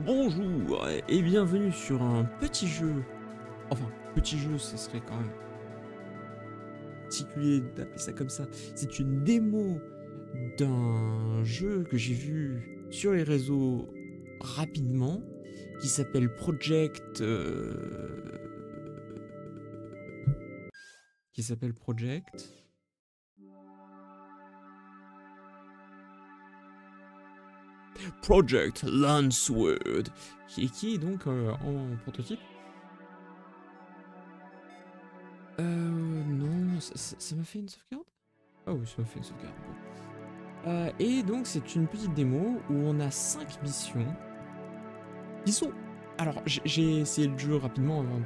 Bonjour et bienvenue sur un petit jeu. Enfin, petit jeu, ce serait quand même particulier d'appeler ça comme ça. C'est une démo d'un jeu que j'ai vu sur les réseaux rapidement, qui s'appelle Project. Qui s'appelle Project Landsword, qui est donc en prototype. Non, ça m'a fait une sauvegarde? Ah oui, ça m'a fait une sauvegarde. Bon. Et donc, c'est une petite démo où on a 5 missions qui sont. Alors, j'ai essayé le jeu rapidement avant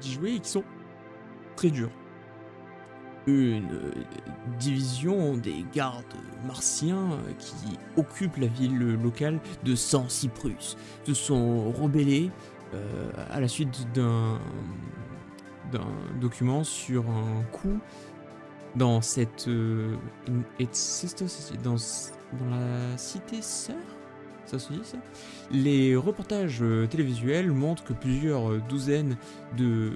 d'y jouer et qui sont très durs. Une division des gardes martiens qui occupent la ville locale de San Cyprus se sont rebellés à la suite d'un document sur un coup dans cette dans la cité sœur, ça se dit ça. Les reportages télévisuels montrent que plusieurs douzaines de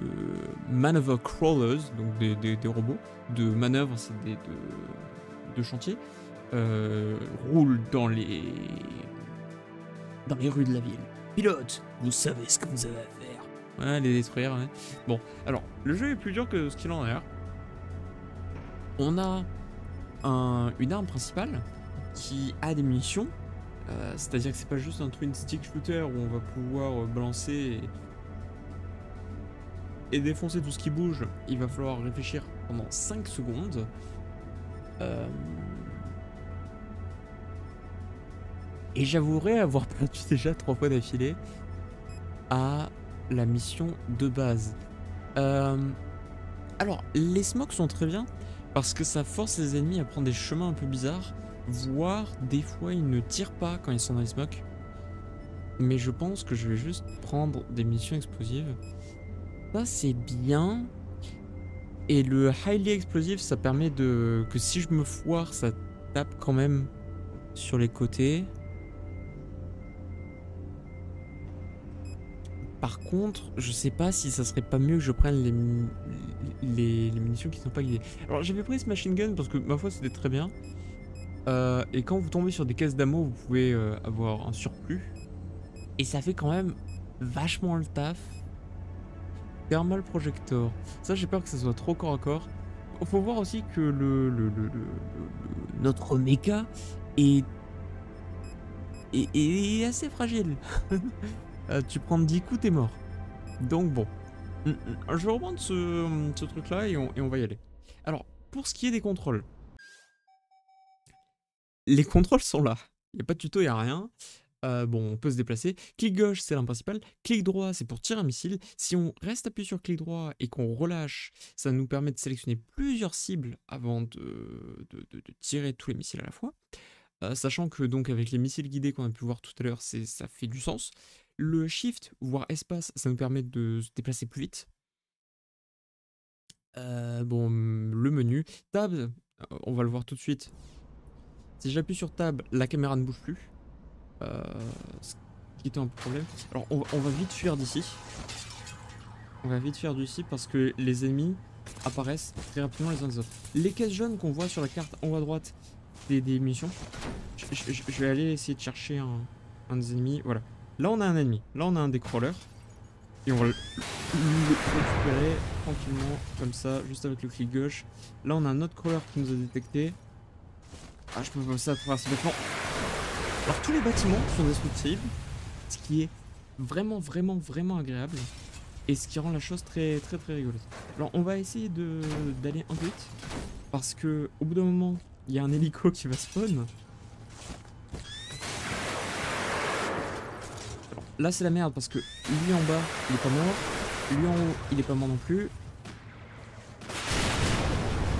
maneuver crawlers, donc des robots de manœuvre, c'est de chantier, roulent dans les rues de la ville. Pilote, vous savez ce que vous avez à faire. Ouais, les détruire. Ouais. Bon, alors, le jeu est plus dur que ce qu'il en a l'air. On a une arme principale qui a des munitions. C'est-à-dire que c'est pas juste un twin stick shooter où on va pouvoir balancer et défoncer tout ce qui bouge. Il va falloir réfléchir pendant 5 secondes. Et j'avouerai avoir perdu déjà 3 fois d'affilée à la mission de base. Alors, les smokes sont très bien parce que ça force les ennemis à prendre des chemins un peu bizarres, voire des fois ils ne tirent pas quand ils sont dans les smokes. Mais je pense que je vais juste prendre des munitions explosives. Ça c'est bien. Et le highly explosive, ça permet que si je me foire, ça tape quand même sur les côtés. Par contre, je sais pas si ça serait pas mieux que je prenne les munitions qui sont pas guidées. Alors j'avais pris ce machine gun parce que ma foi c'était très bien. Et quand vous tombez sur des caisses d'ammo, vous pouvez avoir un surplus. Et ça fait quand même vachement le taf. Thermal projector. Ça j'ai peur que ça soit trop corps à corps. Faut voir aussi que notre mecha est assez fragile. Tu prends 10 coups, t'es mort. Donc bon. Je vais reprendre ce truc là et on va y aller. Alors, pour ce qui est des contrôles. Les contrôles sont là. Il n'y a pas de tuto, il n'y a rien. Bon, on peut se déplacer. Clic gauche, c'est l'arme principale. Clic droit, c'est pour tirer un missile. Si on reste appuyé sur clic droit et qu'on relâche, ça nous permet de sélectionner plusieurs cibles avant de tirer tous les missiles à la fois. Sachant que donc avec les missiles guidés qu'on a pu voir tout à l'heure, ça fait du sens. Le shift, voire espace, ça nous permet de se déplacer plus vite. Bon, le menu. Tab, on va le voir tout de suite. Si j'appuie sur Tab, la caméra ne bouge plus. Ce qui était un problème. Alors on va vite fuir d'ici. On va vite fuir d'ici parce que les ennemis apparaissent très rapidement les uns des autres. Les caisses jaunes qu'on voit sur la carte en haut à droite, c'est des munitions. Je vais aller essayer de chercher un des ennemis. Voilà. Là on a un ennemi. Là on a un des crawlers. Et on va le récupérer tranquillement comme ça, juste avec le clic gauche. Là on a un autre crawler qui nous a détecté. Ah, je peux passer à travers ces bâtiments. Alors tous les bâtiments sont destructibles, ce qui est vraiment agréable et ce qui rend la chose très rigolote. Alors on va essayer d'aller un peu vite parce que au bout d'un moment il y a un hélico qui va spawn. Alors, là c'est la merde parce que lui en bas il est pas mort, lui en haut il est pas mort non plus.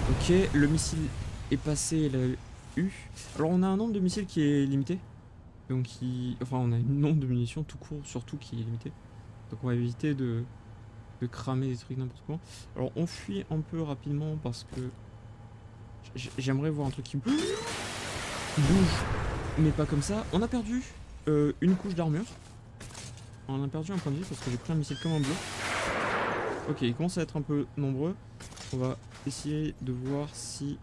Ok, le missile est passé, il a eu. Alors on a un nombre de missiles qui est limité. Donc enfin on a un nombre de munitions tout court surtout qui est limité. Donc on va éviter de cramer des trucs n'importe quoi. Alors on fuit un peu rapidement parce que j'aimerais voir un truc qui bouge. Mais pas comme ça. On a perdu. une couche d'armure. On a perdu un point de vie parce que j'ai pris un missile comme un bleu. Ok, ils commencent à être un peu nombreux. On va essayer de voir si...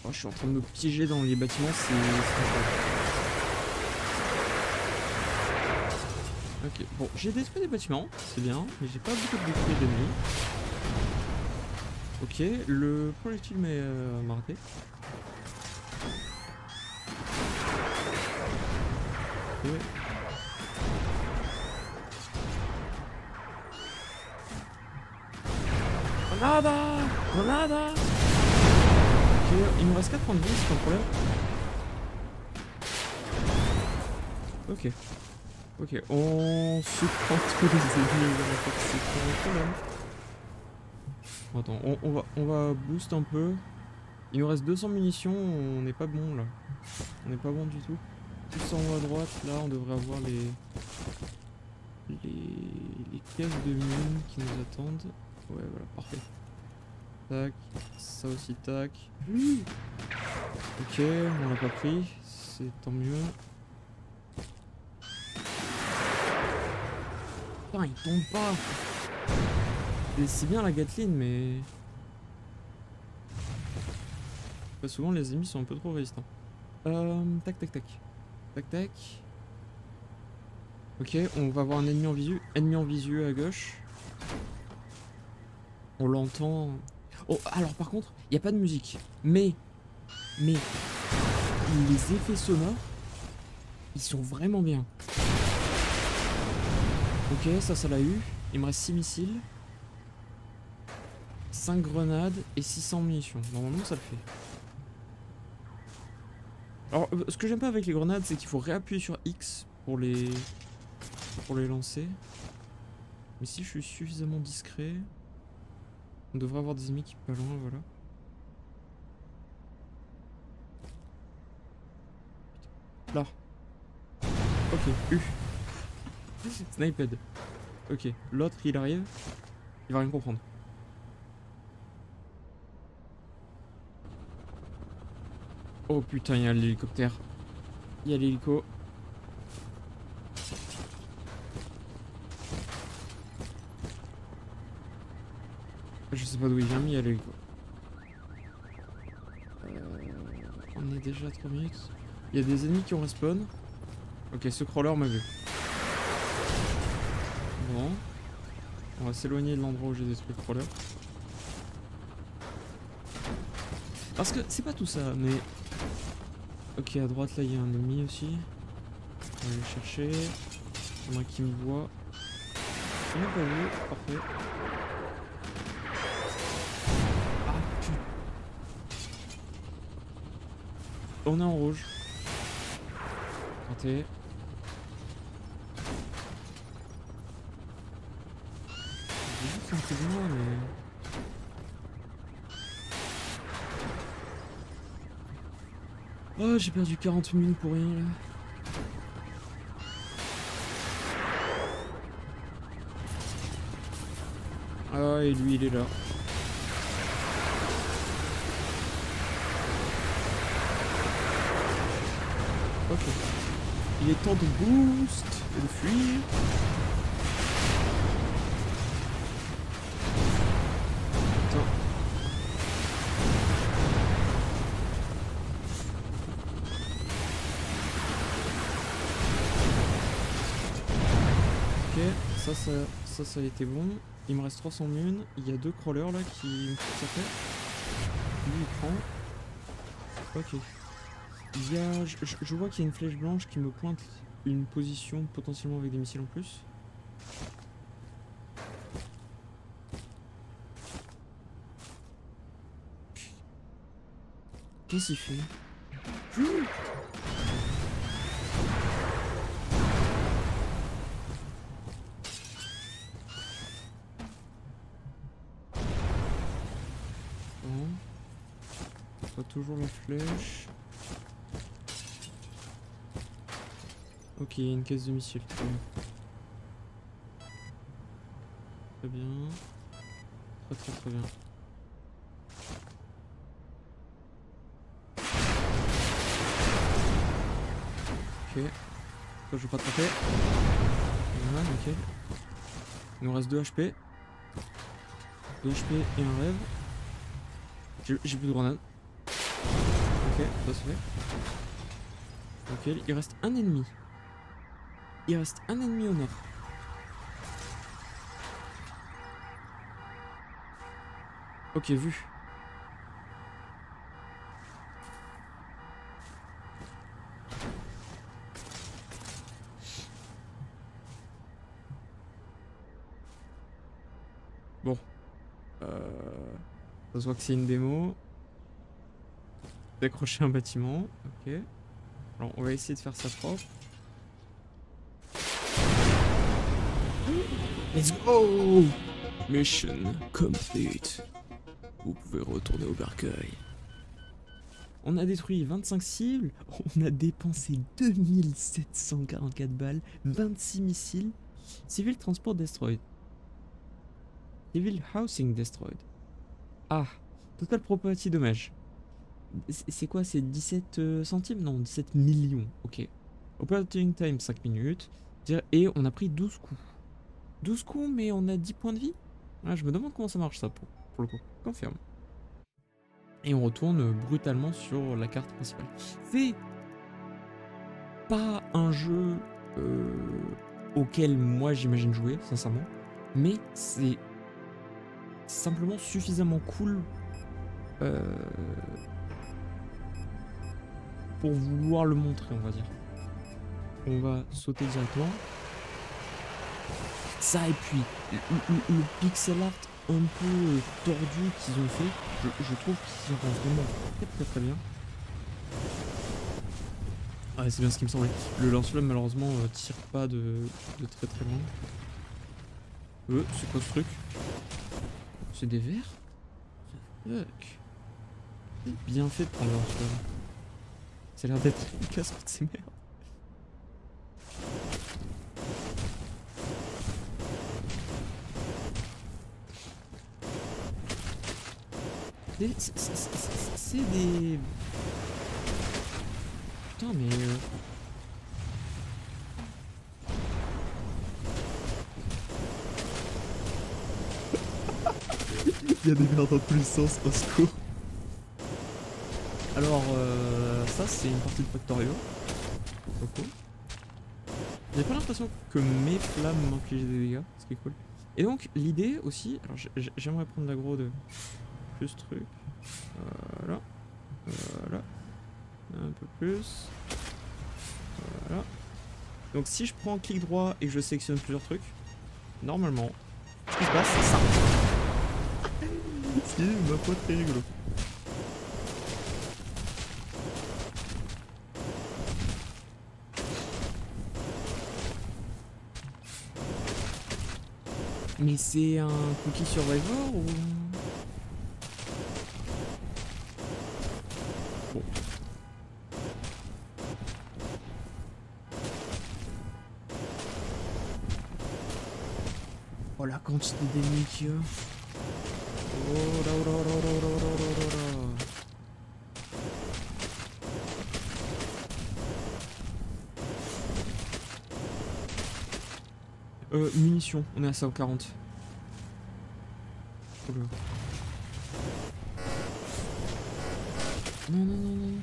Oh, je suis en train de me piéger dans les bâtiments, c'est incroyable. Ok, bon, j'ai détruit des bâtiments, c'est bien, mais j'ai pas beaucoup de détruits d'ennemis. Ok, le projectile m'a raté. Okay. Grenada! Grenada! Ok, il me reste 4 points de vie, c'est pas un problème. Ok. Ok, on se prend tous les ennemis, c'est pas un problème. Attends, on va boost un peu. Il nous reste 200 munitions, on n'est pas bon là. On n'est pas bon du tout. Tous en haut à droite, là on devrait avoir les caisses de mines qui nous attendent. Ouais, voilà, parfait. Tac, ça aussi, tac. Ok, on l'a pas pris, c'est tant mieux. Putain, il tombe pas. C'est bien la Gatling, mais... Pas souvent, les ennemis sont un peu trop résistants. Tac, tac, tac. Tac, tac. Ok, on va avoir un ennemi en visu. Ennemi en visu à gauche. On l'entend. Oh, alors par contre, il n'y a pas de musique. Mais, les effets sonores, ils sont vraiment bien. Ok, ça l'a eu. Il me reste 6 missiles. 5 grenades et 600 munitions. Normalement, ça le fait. Alors, ce que j'aime pas avec les grenades, c'est qu'il faut réappuyer sur X pour les lancer. Mais si je suis suffisamment discret, on devrait avoir des ennemis qui pas loin, voilà. Là. Ok, Sniped. Ok, l'autre il arrive. Il va rien comprendre. Oh putain, il y a l'hélicoptère. Il y a l'hélico. Je sais pas d'où il vient, mais il y a l'hélico. On est déjà à 3 minutes. Il y a des ennemis qui ont respawn. Ok, ce crawler m'a vu. Bon. On va s'éloigner de l'endroit où j'ai détruit le crawler. Parce que c'est pas tout ça, mais... Ok, à droite, là, il y a un ennemi aussi. On va aller le chercher. Il y en a qui me voit. Il m'a pas vu, parfait. Ah, putain. On est en rouge. Raté. J'ai juste un peu de moi, mais... Oh, j'ai perdu 40 minutes pour rien, là. Ah, et lui, il est là. Ok. Il est temps de boost et de fuir. Attends. Ok, ça a été bon. Il me reste 300 mun. Il y a 2 crawlers là qui me foutent sa tête. Lui il prend. Ok. Il y a... Je vois qu'il y a une flèche blanche qui me pointe une position potentiellement avec des missiles en plus. Qu'est-ce qu'il fait? Bon. Pas toujours la flèche. Ok, il y a une caisse de missiles. Très bien. Très bien. Ok. Toi, je vais pas te taper. Voilà, nickel. Il nous reste 2 HP. 2 HP et un rêve. J'ai plus de grenades. Ok, ça se fait. Ok, il reste un ennemi. Il reste un ennemi au nord. Ok, vu. Bon. Ça se voit que c'est une démo. Décrocher un bâtiment. Ok. Alors, on va essayer de faire ça propre. Let's go! Mission complete. Vous pouvez retourner au bercail. On a détruit 25 cibles. On a dépensé 2744 balles. 26 missiles. Civil Transport Destroyed. Civil Housing Destroyed. Ah, Total Property Dommage. C'est quoi? C'est 17 centimes? Non, 17 millions. Ok. Operating Time 5 minutes. Et on a pris 12 coups. 12 coups, mais on a 10 points de vie. Ah, je me demande comment ça marche ça pour le coup. Confirme. Et on retourne brutalement sur la carte principale. C'est pas un jeu auquel moi j'imagine jouer, sincèrement. Mais c'est simplement suffisamment cool pour vouloir le montrer, on va dire. On va sauter directement. Ça, et puis le pixel art un peu tordu qu'ils ont fait, je trouve qu'ils rend vraiment très bien. Ouais, c'est bien ce qui me semblait. Le lance-flamme malheureusement tire pas de très loin. C'est quoi ce truc? C'est des verres? Fuck. C'est bien fait de prendre le lance-flamme. Ça a l'air d'être efficace contre ces merdes. C'est des... Putain mais... Il y a des merdes dans tous les sens, au secours. Alors ça c'est une partie de Factorio. Cool. J'ai pas l'impression que mes flammes m'infligent des dégâts, ce qui est cool. Et donc l'idée aussi, alors j'aimerais prendre l'aggro de plus truc. Voilà. Voilà. Un peu plus. Voilà. Donc si je prends clic droit et que je sélectionne plusieurs trucs, normalement, ce qui se passe, c'est ça. Ce qui est ma foi très rigolo. Mais c'est un cookie survivor ou... Bon. Oh la quantité d'ennemis qu'il y a. Oh là là là là là là là là. Munitions, on est à 140. Oh là. Non, non, non, non.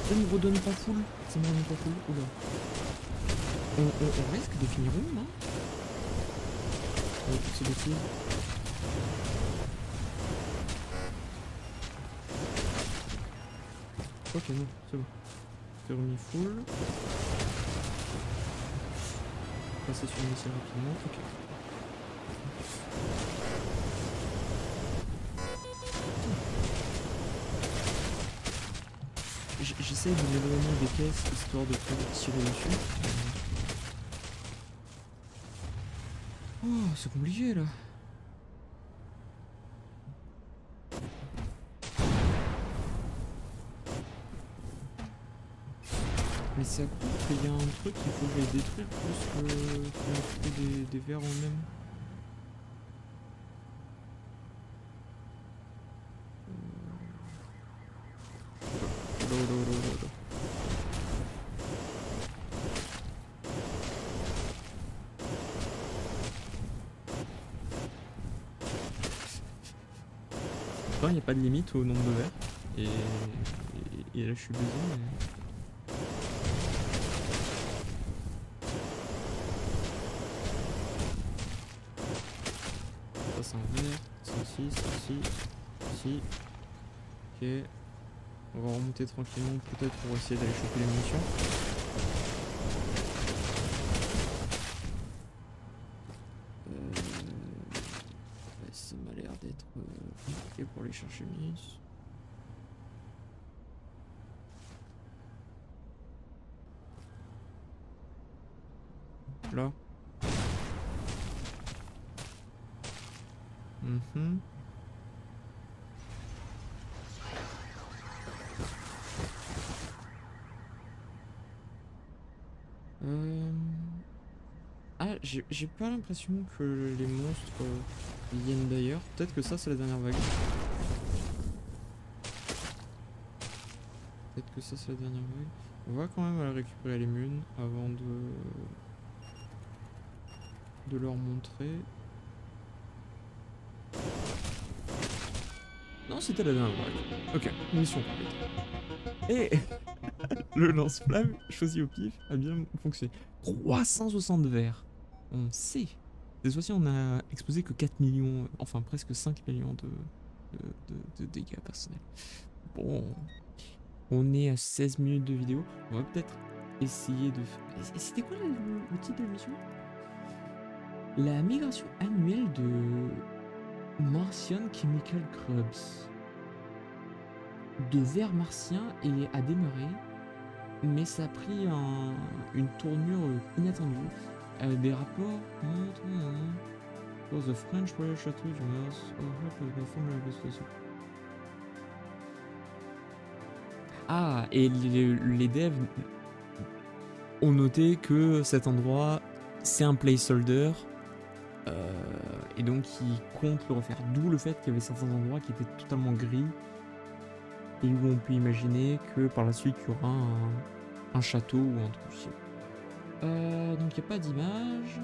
Ça me redonne pas full. Ça me redonne pas full. Oula. On risque de finir où, non? Toutes ces bêtises. Ok, non, c'est bon. C'est remis full. Passer sur le missile rapidement. Ok. J'essaie de m'éloigner des caisses histoire de pouvoir tirer dessus. Oh, c'est compliqué là. Mais c'est à coup qu'il y a un truc qu'il faut que j'aille détruire plus que des verres en même. Pourtant, il n'y a pas de limite au nombre de verres. Et là, je suis baisé. Ça, c'est un verre. Ça aussi, ça aussi. Ici. Ok. On va remonter tranquillement, peut-être pour essayer d'aller choper les munitions. Ouais, ça m'a l'air d'être compliqué pour aller chercher munitions. Là. Ah, j'ai pas l'impression que les monstres viennent d'ailleurs. Peut-être que ça, c'est la dernière vague. Peut-être que ça, c'est la dernière vague. On va quand même aller récupérer les munes avant de leur montrer. Non, c'était la dernière vague. Ok, mission complète. Et le lance-flamme choisi au pif a bien fonctionné. 360 verres. On sait. Cette fois-ci, on a exposé que 4 millions, enfin presque 5 millions de dégâts personnels. Bon, on est à 16 minutes de vidéo. On va peut-être essayer de... C'était quoi le titre de l'émission? La migration annuelle de Martian Chemical Grubs. De vers martiens a démarré, mais ça a pris une tournure inattendue. Des rapports montrent The French Royal Chateau du Mars. Ah, et les devs ont noté que cet endroit, c'est un placeholder. Et donc ils comptent le refaire. D'où le fait qu'il y avait certains endroits qui étaient totalement gris. Et où on peut imaginer que par la suite il y aura un château ou un truc aussi. Donc il n'y a pas d'image.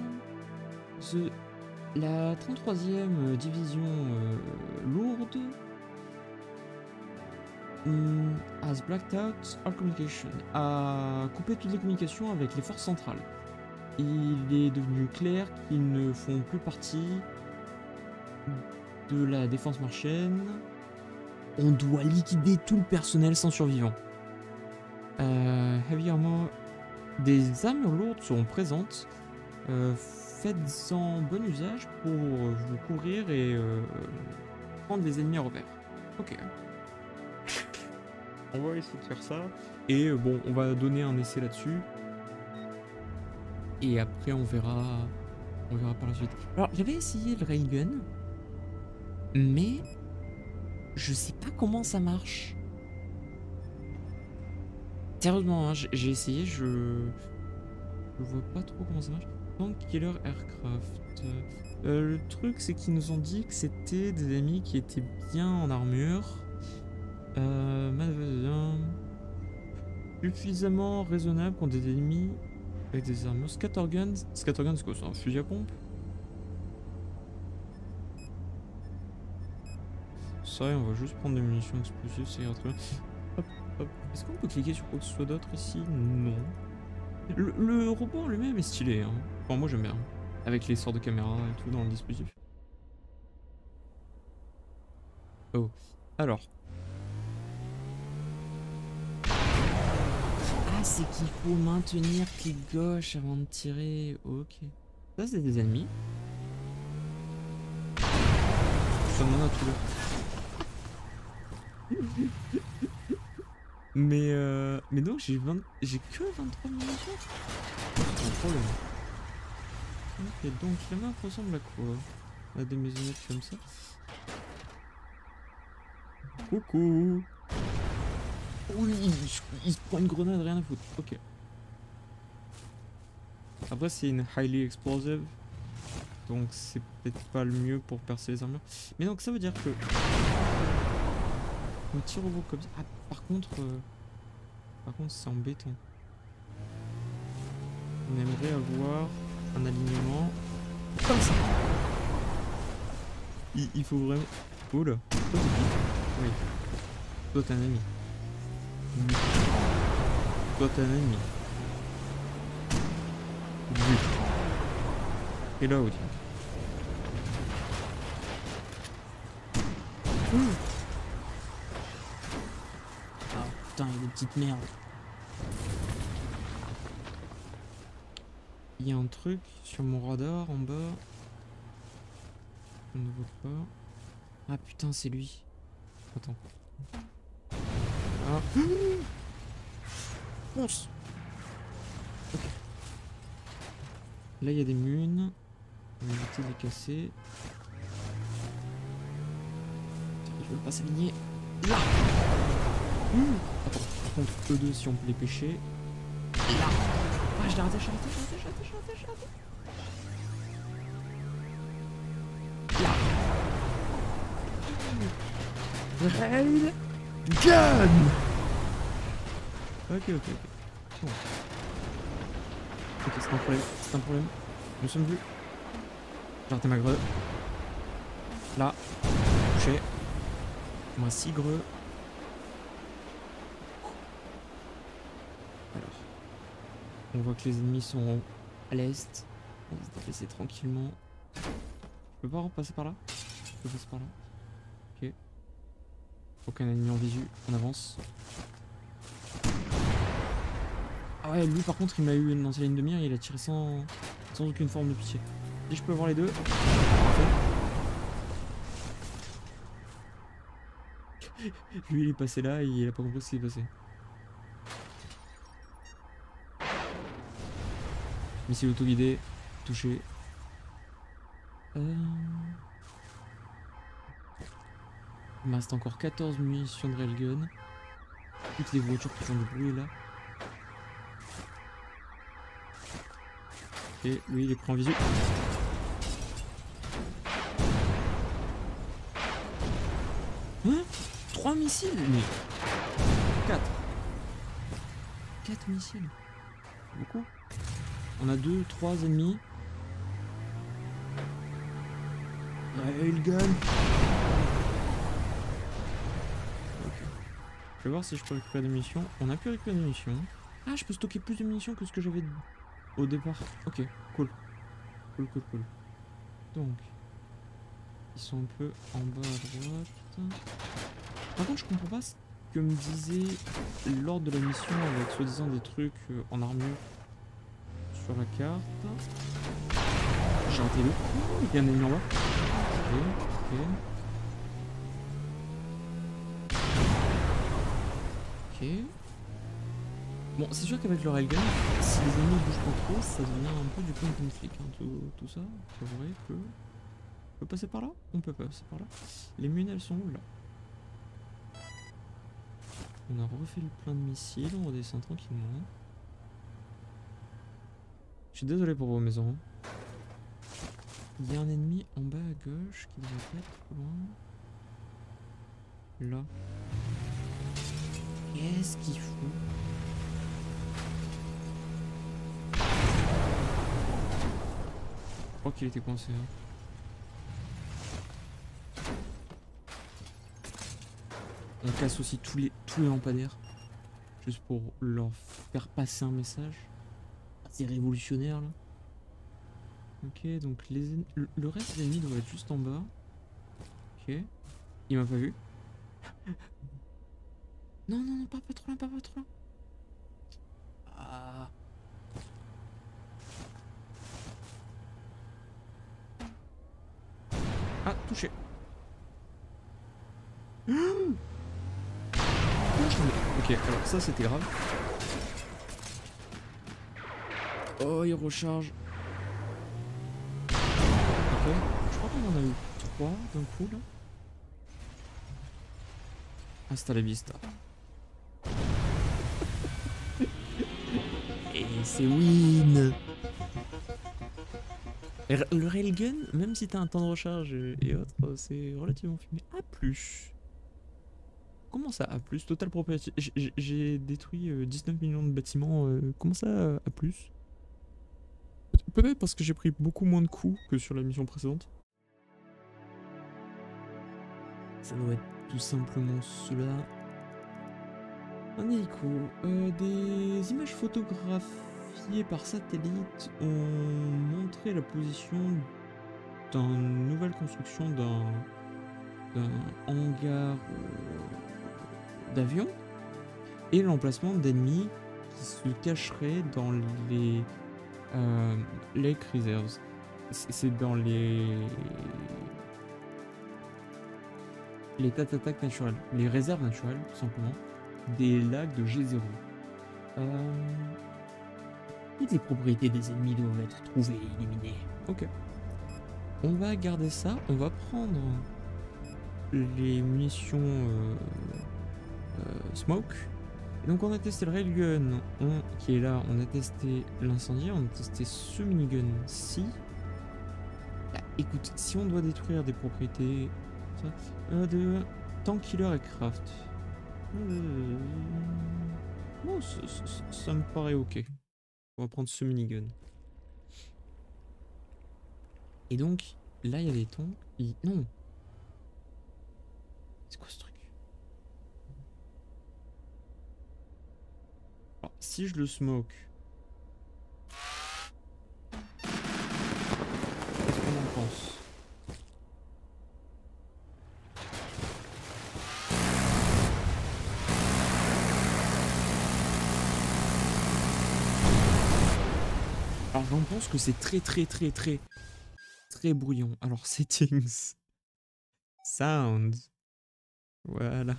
La 33e division lourde has blacked out all communication, a coupé toutes les communications avec les forces centrales. Il est devenu clair qu'ils ne font plus partie de la défense martienne. On doit liquider tout le personnel sans survivants. Heavy armor. Des armures lourdes seront présentes. Faites-en bon usage pour vous couvrir et prendre les ennemis à repère. Ok. On va essayer de faire ça. Et bon, on va donner un essai là-dessus. Et après, on verra par la suite. Alors, j'avais essayé le railgun, mais je sais pas comment ça marche. Sérieusement, hein, j'ai essayé, je vois pas trop comment ça marche. Donc, Killer Aircraft. Le truc, c'est qu'ils nous ont dit que c'était des ennemis qui étaient bien en armure. Suffisamment raisonnable contre des ennemis avec des armures. Scattergun, c'est quoi? C'est un fusil à pompe? Ça, on va juste prendre des munitions explosives, ça ira très bien. Hop, hop. Est-ce qu'on peut cliquer sur quoi que ce soit d'autre ici? Non. Le robot en lui-même est stylé, hein. Enfin, moi j'aime bien. Avec les sorts de caméra et tout dans le dispositif. Oh. Alors. Ah, c'est qu'il faut maintenir clic gauche avant de tirer. Ok. Ça, c'est des ennemis. Ça m'en a tout là. Mais donc j'ai que 23 munitions. C'est un problème. Ok, donc la map ressemble à quoi? À des maisonnettes comme ça. Coucou. Oui, il se prend une grenade, rien à foutre. Ok. Après c'est une highly explosive. Donc c'est peut-être pas le mieux pour percer les armures. Mais donc ça veut dire que... un petit robot comme ça... Ah, par contre c'est embêtant. On aimerait avoir un alignement comme ça. Il faut vraiment... Oh là. Toi, t'es qui? Oui. Toi, t'es un ami. Oui. Toi, t'es un ami. Oui. Et là, où ah putain, il y a des petites merdes. Il y a un truc sur mon radar en bas. On ne voit pas. Ah putain, c'est lui. Attends. Ah. Ponce. Ok. Là, il y a des munes. On va éviter de les casser. Je veux pas s'aligner. Là. Attends, par contre, eux deux, si on peut les pêcher. Là. Ah, je l'ai raté, je l'ai raté, je l'ai raté, je l'ai raté, je l'ai raté, je l'ai raté. Rail Gun. Ok. Bon. Ok, c'est un problème, c'est un problème. Nous sommes vus. J'ai raté ma greu. Là. Touché. Moi 6 greux. Alors. On voit que les ennemis sont à l'est. On va se déplacer tranquillement. Je peux pas repasser par là? Je peux passer par là. Ok. Aucun ennemi en visu. On avance. Ah ouais, lui par contre il m'a eu une lancé la ligne de mire et il a tiré sans aucune forme de pitié. Si je peux avoir les deux. Parfait. Lui il est passé là et il a pas compris ce qui s'est passé. Missile auto-guidé. Touché. Il me reste encore 14 munitions de railgun. Toutes les voitures qui font du bruit là. Et lui il est pris en visu. Hein? 3 missiles? Mais 4. 4 missiles. Beaucoup. On a 2, 3 ennemis. Railgun. Ok. Je vais voir si je peux récupérer des munitions. On a pu récupérer des munitions. Ah, je peux stocker plus de munitions que ce que j'avais au départ. Ok, cool. Cool. Donc, ils sont un peu en bas à droite. Par contre, je comprends pas ce que me disait lors de la mission avec soi-disant des trucs en armure sur la carte. J'ai raté le. Oh, il y a un ennemi en bas. Ok. Bon, c'est sûr qu'avec le railgun, si les ennemis bougent pas trop, ça devient un peu du point and click. Hein, tout ça, c'est vrai que. On peut passer par là? On peut passer par là. Les munes, elles sont où là? On a refait le plein de missiles, on redescend tranquillement. Je suis désolé pour vos maisons. Il y a un ennemi en bas à gauche qui devrait pas être trop loin. Là. Qu'est-ce qu'il fout? Je crois qu'il était coincé. Hein. On casse aussi tous les lampadaires. Juste pour leur faire passer un message. C'est révolutionnaire là. Ok, donc le reste des ennemis doit être juste en bas. Ok. Il m'a pas vu. Non, pas trop loin, pas trop loin. Ah. Ah, touché. Ok, alors ça c'était grave. Oh, il recharge. Ok, je crois qu'on en a eu 3 d'un coup là. Hasta la vista. Et c'est win. Le railgun, même si t'as un temps de recharge et autres, c'est relativement fumé. A plus. Comment ça A plus? Total propriété. J'ai détruit 19 millions de bâtiments. Comment ça A plus? Peut-être parce que j'ai pris beaucoup moins de coups que sur la mission précédente. Ça doit être tout simplement cela. Un hélico. Des images photographiées par satellite ont montré la position d'une nouvelle construction d'un hangar d'avion et l'emplacement d'ennemis qui se cacheraient dans les Lake Reserves. C'est dans les tas d'attaques naturelles, les réserves naturelles tout simplement, des lacs de G0. Toutes les propriétés des ennemis doivent être trouvées et éliminées. Ok. On va garder ça, on va prendre les munitions smoke. Et donc on a testé le railgun qui est là, on a testé l'incendie, on a testé ce minigun-ci. Bah, écoute, si on doit détruire des propriétés de tank killer et craft, bon, ça me paraît ok. On va prendre ce minigun. Et donc là il y a des tanks. Non. C'est quoi ce truc? Alors, si je le smoke, qu'est-ce qu'on en pense? Alors j'en pense que c'est très bruyant. Alors settings, sound, voilà.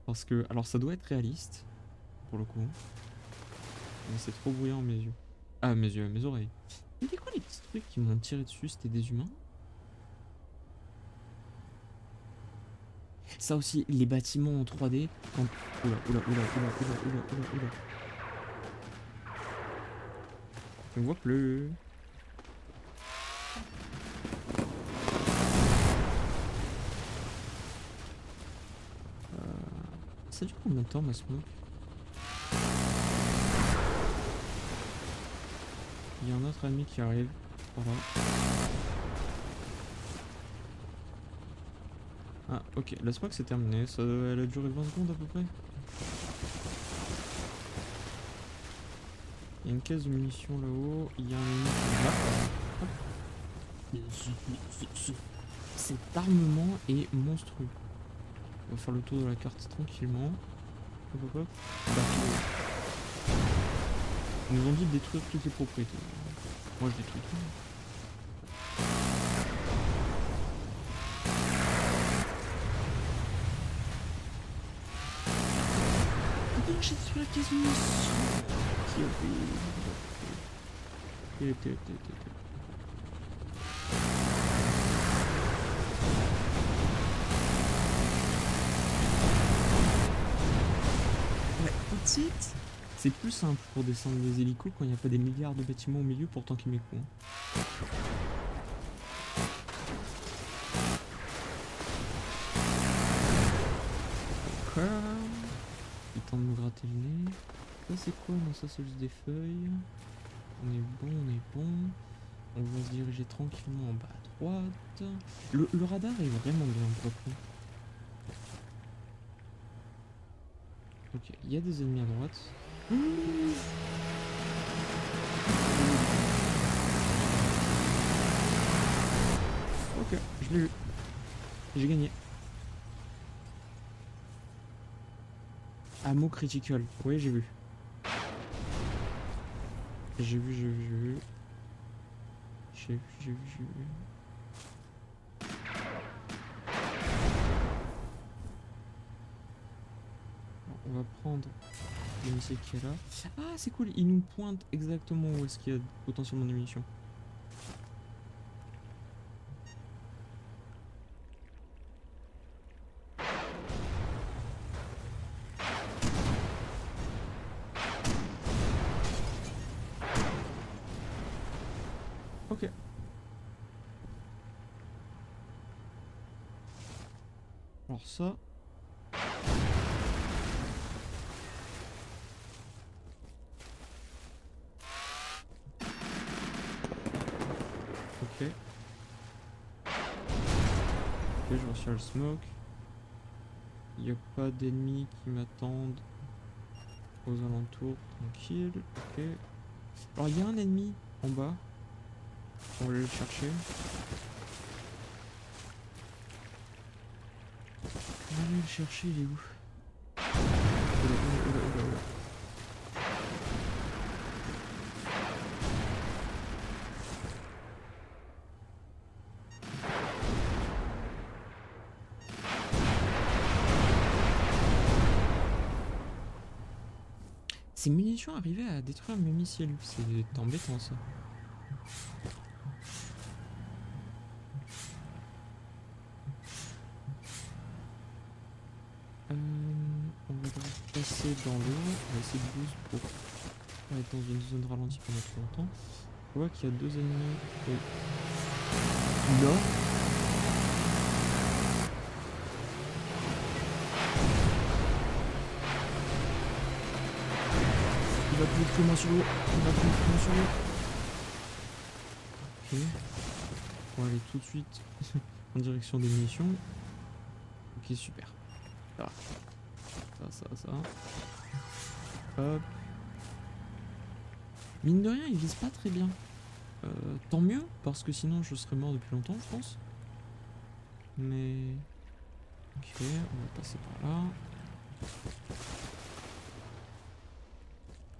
Parce que, alors ça doit être réaliste, pour le coup. Mais c'est trop bruyant à mes yeux. Ah, à mes yeux, à mes oreilles. Mais c'est quoi les petits trucs qui m'ont tiré dessus? C'était des humains? Ça aussi, les bâtiments en 3D. Quand... Oula. Je ne vois plus. Ça dure combien de temps ma smoke? Il y a un autre ennemi qui arrive. Voilà. Ah ok, la smoke c'est terminé. Ça, elle a duré 20 secondes à peu près. Il y a une caisse de munitions là-haut. Il y a un ennemi qui est là. Cet armement est monstrueux. On va faire le tour de la carte tranquillement. Hop. Ils nous ont dit de détruire toutes les propriétés. Moi je détruis tout. J'ai sur la caisse de munitions. C'est plus simple pour descendre des hélicos quand il n'y a pas des milliards de bâtiments au milieu pour tanker mes coups. D'accord. Il tente de me gratter le nez. Ça c'est quoi? Non, ça c'est juste des feuilles. On est bon. On va se diriger tranquillement en bas à droite. Le radar est vraiment bien propre. Ok, il y a des ennemis à droite. Ok, je l'ai eu. J'ai gagné. Ammo critical. Oui, j'ai vu. J'ai vu. On va prendre le missile qui est là. Ah, c'est cool, il nous pointe exactement où est-ce qu'il y a potentiellement des munitions. Ok. Alors ça... Ok, je reçu. Initial smoke. Il n'y a pas d'ennemis qui m'attendent aux alentours. Tranquille. Ok. Alors il y a un ennemi en bas. On va aller le chercher. On va aller le chercher, il est où? Oula, oula, oula, oula. Ces munitions arrivaient à détruire mes missiles, c'est embêtant ça. On va devoir passer dans l'eau, on va essayer de boost pour pas être dans une zone ralentie pendant trop longtemps. On voit qu'il y a deux ennemis au nord. Il va plus vite que moi sur l'eau. Il va plus vite que moi sur l'eau. Ok. On va aller tout de suite en direction des munitions. Ok, super. Ça, ça. Hop. Mine de rien, il vise pas très bien. Tant mieux, parce que sinon je serais mort depuis longtemps, je pense. Mais... Ok, on va passer par là.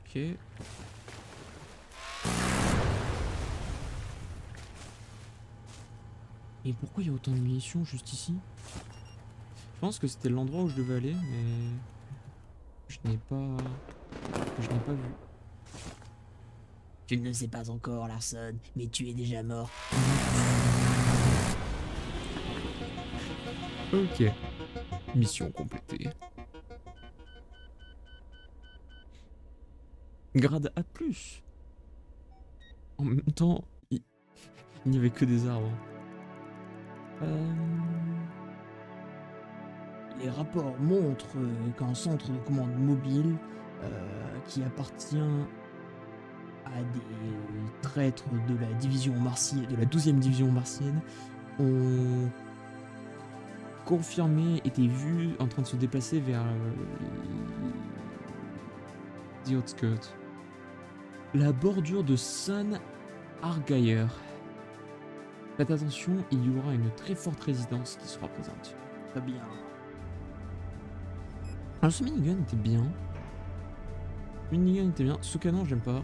Ok. Et pourquoi il y a autant de munitions juste ici? Je pense que c'était l'endroit où je devais aller, mais... Je n'ai pas vu. Tu ne le sais pas encore, Larson, mais tu es déjà mort. Ok. Mission complétée. Grade A+. En même temps, il n'y avait que des arbres. Les rapports montrent qu'un centre de commande mobile qui appartient à des traîtres de la division martienne, de la 12e division martienne, ont confirmé, été vus en train de se déplacer vers The Outskirts. La bordure de Sun Argyre. Faites attention, il y aura une très forte résistance qui sera présente. Très bien. Alors ce minigun était bien. Ce canon j'aime pas.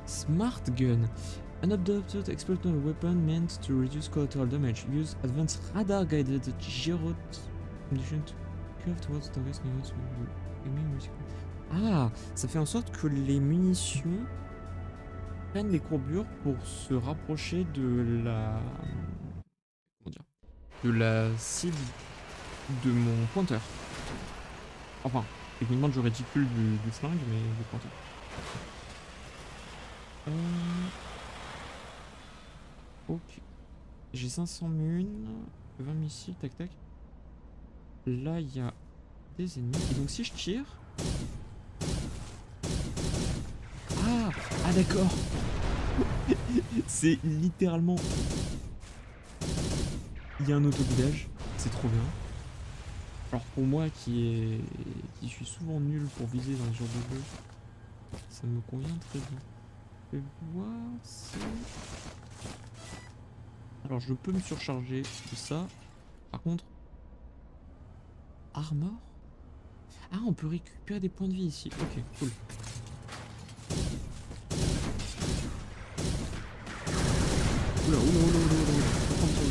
Smart Gun. An adopted experimental weapon meant to reduce collateral damage. Use advanced radar guided gyro condition to curve towards targets near to aiming risk. Ah, ça fait en sorte que les munitions prennent des courbures pour se rapprocher de la... Comment dire? De la cible de mon pointeur. Enfin, techniquement du réticule du flingue, mais du pointeur. Ok. J'ai 500 munes, 20 missiles, tac tac. Là, il y a des ennemis. Et donc si je tire... Ah d'accord. C'est littéralement... Il y a un autoguidage. C'est trop bien. Alors pour moi qui suis souvent nul pour viser dans ce genre de jeu, ça me convient très bien. Je vais voir si... Alors je peux me surcharger de ça. Par contre... Armor? Ah, on peut récupérer des points de vie ici. Ok, cool. Oula, faut prendre sur le...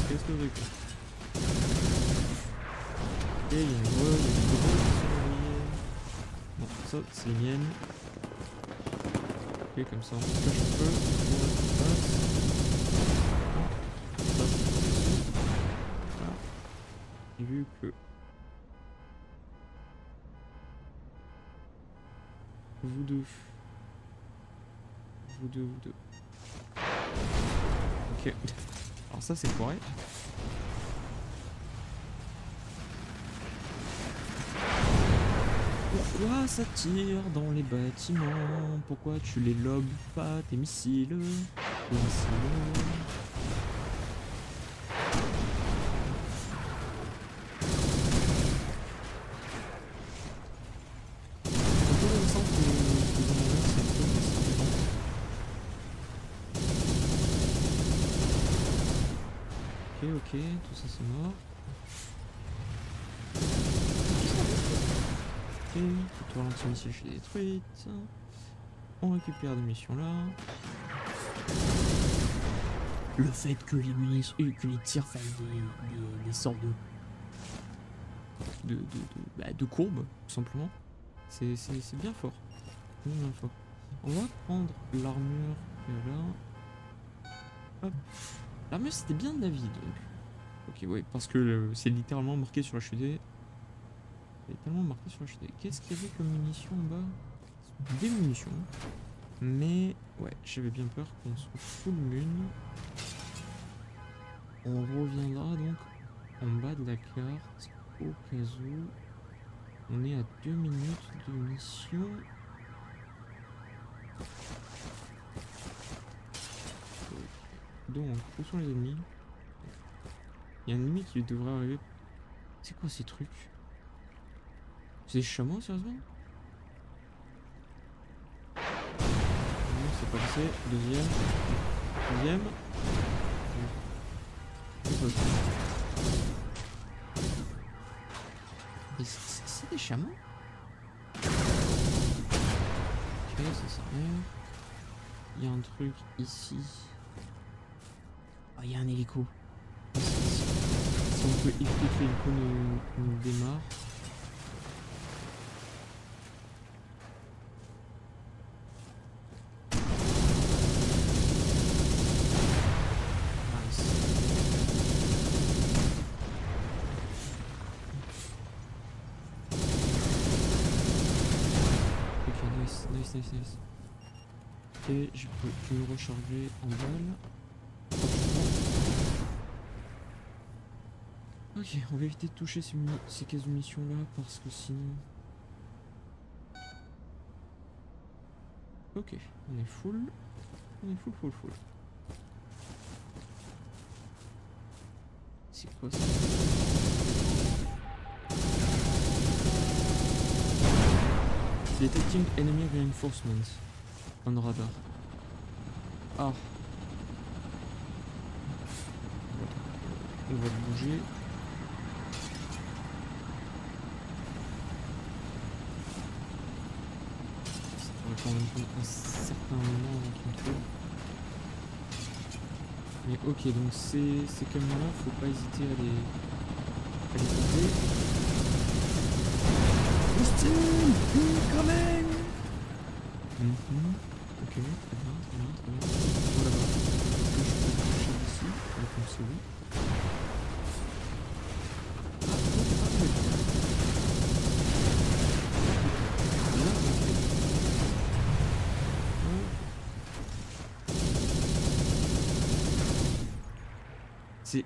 Qu'est-ce que vous avez fait? Ok, il y a une grosse, non, ça, c'est les miennes. Ok, comme ça, on se cache un peu. Ça, voilà. J'ai vu que... Vous deux. Ok. Alors ça, c'est foiré. Pourquoi ça tire dans les bâtiments? Pourquoi tu les lobes pas tes missiles? Tes missiles. ok, tout ça c'est mort. Ok, toute l'anti-missile je l'ai détruite. On récupère des missions là. Le fait que les munitions, que les tirs fassent des sortes de courbes, tout simplement. C'est bien fort. Bien fort. On va prendre l'armure là. Hop. L'armure c'était bien de la vie donc. Ok, ouais, parce que c'est littéralement marqué sur la HUD. C'est tellement marqué sur la HUD. Qu'est-ce qu'il y avait comme munitions en bas? Des munitions. Mais ouais, j'avais bien peur qu'on soit full mun. On reviendra donc en bas de la carte au cas où. On est à 2 minutes de mission. Donc, où sont les ennemis? Il y a un ennemi qui devrait arriver. C'est quoi ces trucs? C'est des chameaux, sérieusement? Non, c'est pas passé. Deuxième. Deuxième. C'est des chameaux? Ok, ça sert à rien. Il y a un truc ici. Oh, il y a un hélico. Si on peut éviter que l'hélico nous démarre. Nice. Et je peux me recharger en balle. Ok, on va éviter de toucher ces cases de munitions là parce que sinon... Ok, on est full. On est full. C'est quoi ça? Detecting enemy reinforcements on radar. Ah. On va bouger. Ça pourrait quand même prendre un certain moment avant qu'on trouve. Mais ok, donc ces camions-là, faut pas hésiter à les trouver. Hostile incoming! Ok, très bien. Oh là-bas. Est-ce que je peux toucher d'ici? La réponse est oui.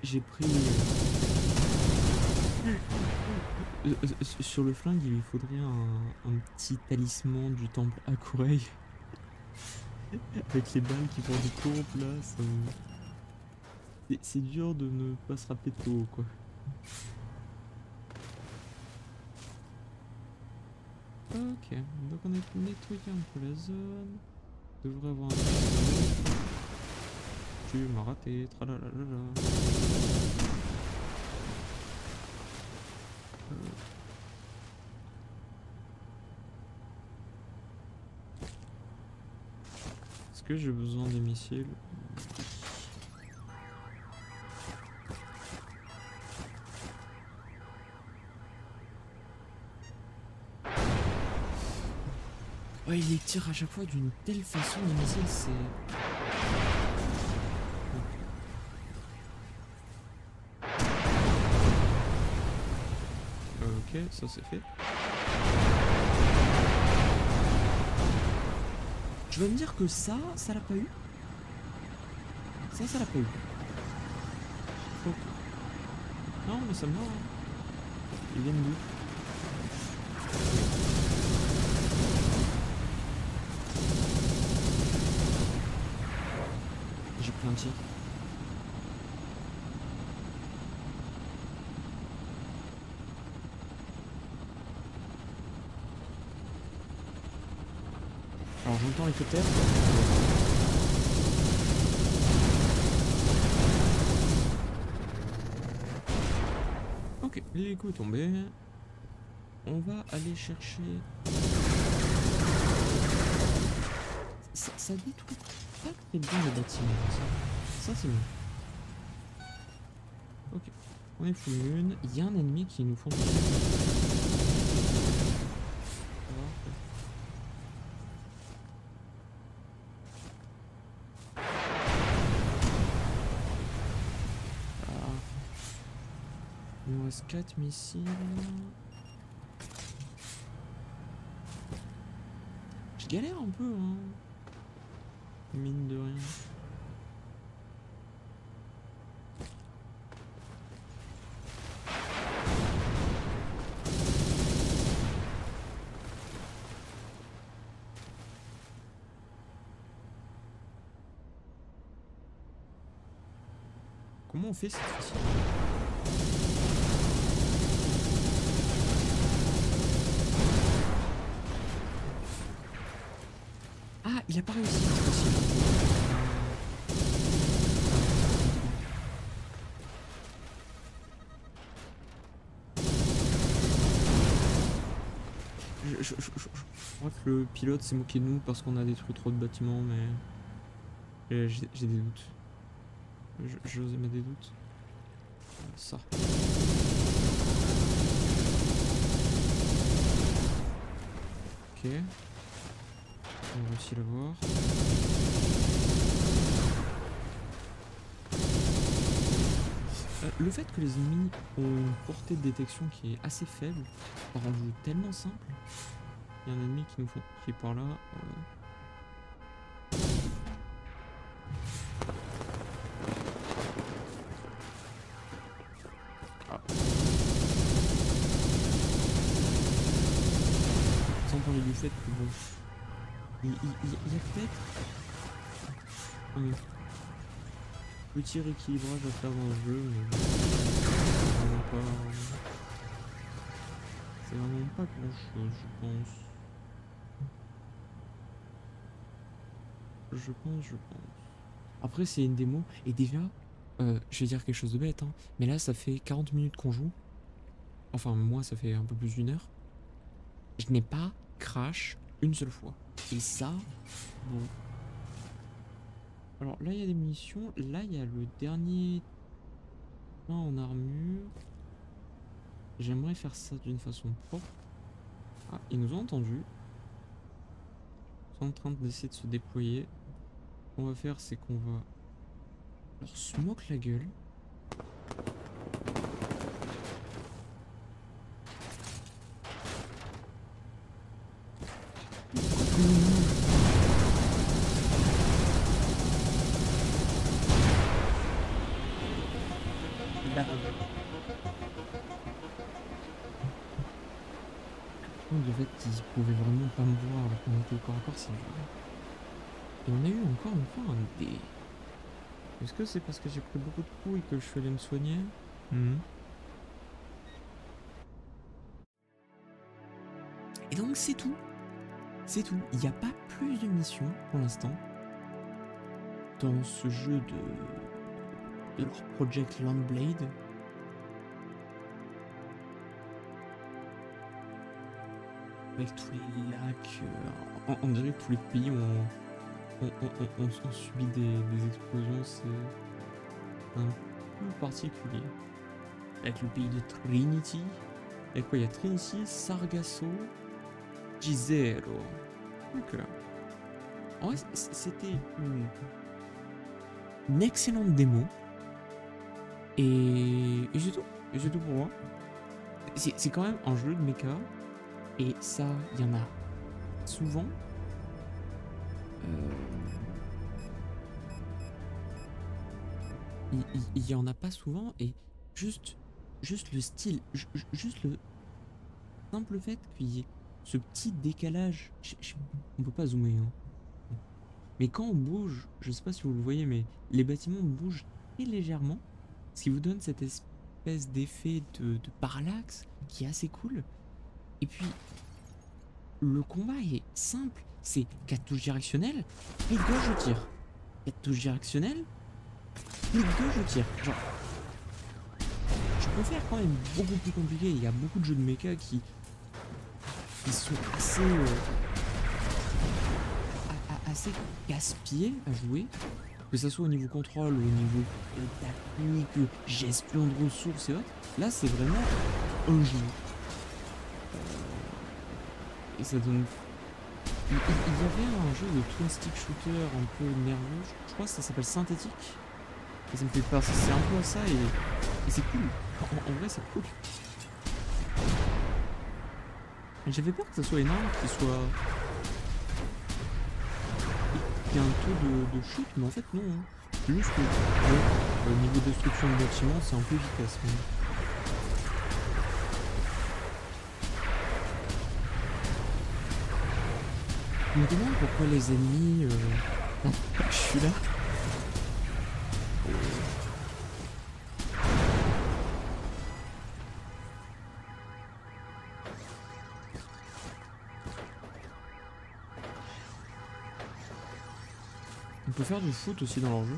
J'ai pris... sur le flingue, il lui faudrait un petit talisman du temple Hakurei. Avec les balles qui font des courbes là, ça c'est dur de ne pas se rappeler de haut quoi. Ok, donc on a nettoyé un peu la zone. Devrait avoir un... Tu m'as raté, tralalala. Est-ce que j'ai besoin des missiles? Ouais, il les tire à chaque fois d'une telle façon, les missiles, c'est... Ok, ça c'est fait. Je vais me dire que ça l'a pas eu. Ça l'a pas eu. Ok. Non, mais ça me va. Il vient d'où? J'ai pris un tir. Alors j'entends l'hélicoptère. Ok, l'hélico est tombé. On va aller chercher... Ça détruit pas très bien le bâtiment. Ça c'est bien. Ok, on est full moon. Il y a un ennemi qui nous fonce. Il nous reste 4 missiles. Je galère un peu, hein. Mine de rien. Comment on fait cette fois-ci? Ah, il a pas réussi cette fois-ci. Je crois que le pilote s'est moqué de nous parce qu'on a détruit trop de bâtiments, mais j'ai des doutes. J'ose mettre des doutes. Ça. Ok. On a réussi à l'avoir. Le fait que les ennemis ont une portée de détection qui est assez faible rend le jeu tellement simple. Il y a un ennemi qui est par là. Ah. Sans parler du fait que bon, il y a peut-être un petit rééquilibrage à faire dans le jeu, mais c'est vraiment pas grand chose, je pense. Je pense. Après, c'est une démo, et déjà, je vais dire quelque chose de bête, hein, mais là, ça fait 40 minutes qu'on joue. Enfin, moi, ça fait un peu plus d'1 heure. Je n'ai pas crash une seule fois. Et ça, bon. Alors là, il y a des munitions. Là, il y a le dernier plein en armure. J'aimerais faire ça d'une façon propre. Ah, ils nous ont entendus. Ils sont en train d'essayer de se déployer. Ce qu'on va faire, c'est qu'on va leur smoke la gueule. Le fait qu'ils pouvaient vraiment pas me voir alors qu'on était au corps à corps, c'est vrai. Et on a eu encore une fois un dé. Est-ce que c'est parce que j'ai pris beaucoup de coups et que je suis allé me soigner? Et donc c'est tout. C'est tout. Il n'y a pas plus de missions pour l'instant dans ce jeu de leur Project Landblade. Avec tous les lacs, on dirait que tous les pays ont subi des explosions, c'est un peu particulier. Avec le pays de Trinity, et quoi, il y a Trinity, Sargasso, Jizero. Donc là, en vrai, c'était une excellente démo, et c'est tout. Et c'est tout pour moi. C'est quand même un jeu de mecha. Et ça, il y en a souvent. Il y en a pas souvent. Et juste le style, juste le simple fait qu'il y ait ce petit décalage. On peut pas zoomer, hein. Mais quand on bouge, je sais pas si vous le voyez, mais les bâtiments bougent très légèrement. Ce qui vous donne cette espèce d'effet de parallaxe qui est assez cool. Et puis, le combat est simple. C'est 4 touches directionnelles, clic gauche, je tire. 4 touches directionnelles, clic gauche, je tire. Genre, je peut faire quand même beaucoup plus compliqué. Il y a beaucoup de jeux de mecha qui sont assez assez casse-pieds à jouer, que ce soit au niveau contrôle, au niveau technique, gestion de ressources et autres. Là, c'est vraiment un jeu. Et ça donne... Il y avait un jeu de twin stick shooter un peu nerveux, je crois que ça s'appelle Synthétique. Et ça me fait peur, c'est un peu à ça et c'est cool. En vrai, c'est cool. J'avais peur que ça soit énorme, qu'il soit... Il y a un taux de shoot, mais en fait non. Hein. C'est juste que au niveau de destruction de bâtiment, c'est un peu efficace. Mais... Je me demande pourquoi les ennemis... je suis là. On peut faire du foot aussi dans leur jeu.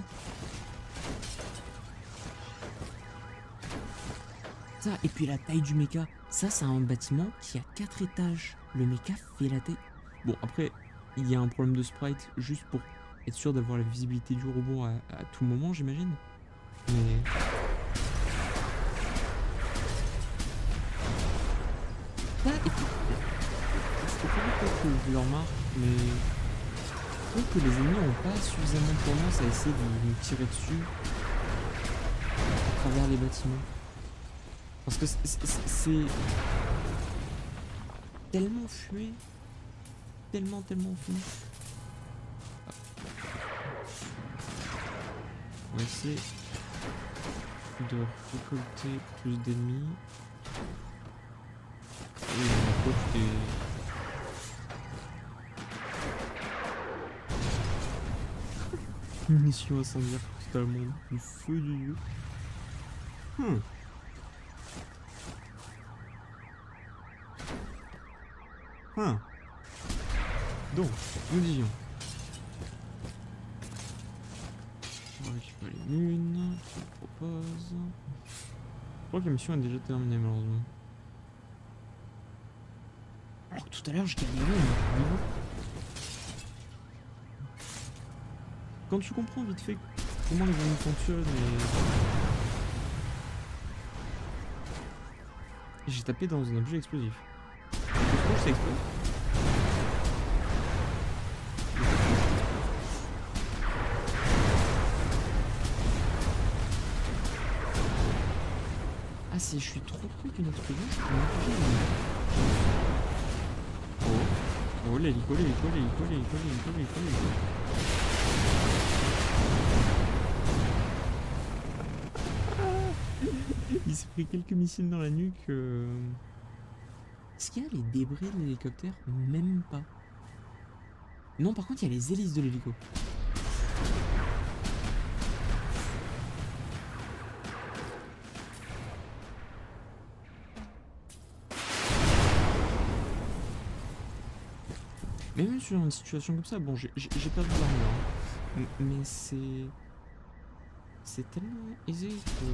Ça, et puis la taille du mecha. Ça, c'est un bâtiment qui a 4 étages. Le mecha fait la taille. Bon, après, il y a un problème de sprite juste pour être sûr d'avoir la visibilité du robot à tout moment, j'imagine. Mais... Ça, et puis... C'est pas que je leur marque, mais... Je trouve que les ennemis n'ont pas suffisamment tendance à essayer de nous tirer dessus à travers les bâtiments. Parce que c'est tellement fumé. Tellement fumé. On va essayer de récolter plus d'ennemis. Et on récolte des... Munitions incendiaires totalement du feu du dieu. Donc, nous disions. On va récupérer les lunes qu'il propose. Je crois que la mission est déjà terminée malheureusement. Alors tout à l'heure, je gagnais un niveau. Quand tu comprends vite fait comment les ennemis fonctionnent et... J'ai tapé dans un objet explosif. Pourquoi ça explose? Ah si je suis trop près d'une explosion, je peux m'appuyer. Oh l'hélico. Il s'est pris quelques missiles dans la nuque. Est-ce qu'il y a les débris de l'hélicoptère? Même pas. Non, par contre, il y a les hélices de l'hélico. Mais même sur une situation comme ça, bon, j'ai perdu l'armure. Hein. Mais c'est tellement aisé que...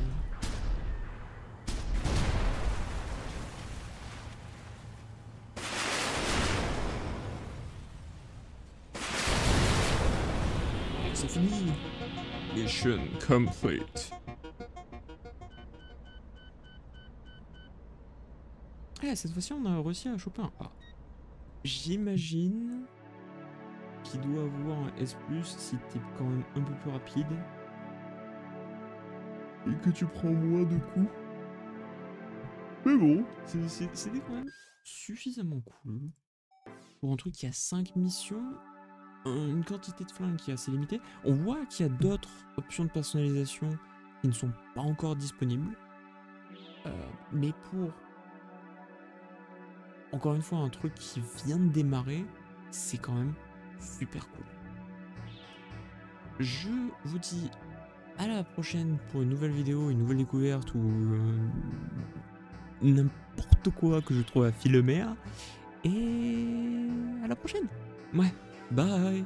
C'est fini. Mission complete. Eh, cette fois-ci, on a réussi à choper un A. J'imagine qu'il doit avoir un S+, si t'es quand même un peu plus rapide. Et que tu prends moins de coups. Mais bon, c'était quand même suffisamment cool. Pour un truc qui a 5 missions, une quantité de flingues qui est assez limitée. On voit qu'il y a d'autres options de personnalisation qui ne sont pas encore disponibles. Mais pour... Encore une fois, un truc qui vient de démarrer, c'est quand même super cool. Je vous dis à la prochaine pour une nouvelle vidéo, une nouvelle découverte ou n'importe quoi que je trouve à filmer. Et à la prochaine. Ouais, bye.